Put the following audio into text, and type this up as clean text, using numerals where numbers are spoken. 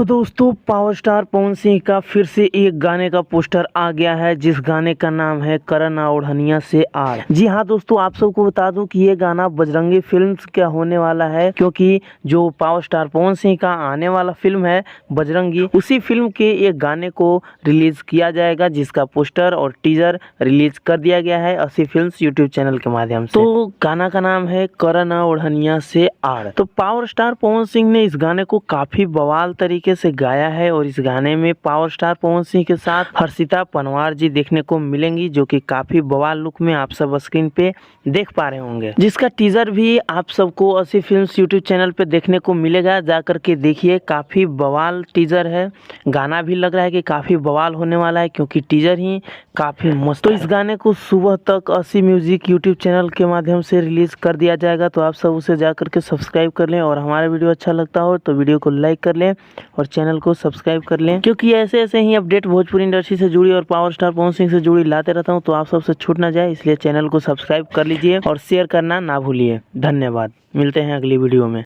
तो दोस्तों power star Pawan Singh का फिर से एक गाने का पोस्टर आ गया है, जिस गाने का नाम है करण ओढ़निया से आड़। जी हाँ दोस्तों, आप सबको बता दूं कि ये गाना बजरंगी फिल्म्स का होने वाला है, क्योंकि जो पावर स्टार पवन सिंह का आने वाला फिल्म है बजरंगी, उसी फिल्म के एक गाने को रिलीज किया जाएगा, जिसका पोस्टर और टीजर रिलीज कर दिया गया है असी फिल्म्स यूट्यूब चैनल के माध्यम से। तो गाना का नाम है करण ओढ़निया से आड़। तो पावर स्टार पवन सिंह ने इस गाने को काफी बवाल तरीके से गाया है और इस गाने में पावर स्टार पवन सिंह के साथ हर्षिता पंवार जी देखने को मिलेंगी, जो कि काफी बवाल लुक में आप सब स्क्रीन पे देख पा रहे होंगे, जिसका टीजर भी आप सबको असी फिल्म्स यूट्यूब चैनल पे देखने को मिलेगा। जाकर के देखिए, काफी बवाल टीजर है। गाना भी लग रहा है कि काफी बवाल होने वाला है, क्योंकि टीजर ही काफी मस्त। तो इस गाने को सुबह तक असी म्यूजिक यूट्यूब चैनल के माध्यम से रिलीज कर दिया जाएगा, तो आप सब उसे जाकर के सब्सक्राइब कर लें और हमारा वीडियो अच्छा लगता हो तो वीडियो को लाइक कर लें और चैनल को सब्सक्राइब कर लें, क्योंकि ऐसे ऐसे ही अपडेट भोजपुरी इंडस्ट्री से जुड़ी और पावर स्टार पवन सिंह से जुड़ी लाते रहता हूं, तो आप सबसे छूट ना जाए, इसलिए चैनल को सब्सक्राइब कर लीजिए और शेयर करना ना भूलिए। धन्यवाद, मिलते हैं अगली वीडियो में।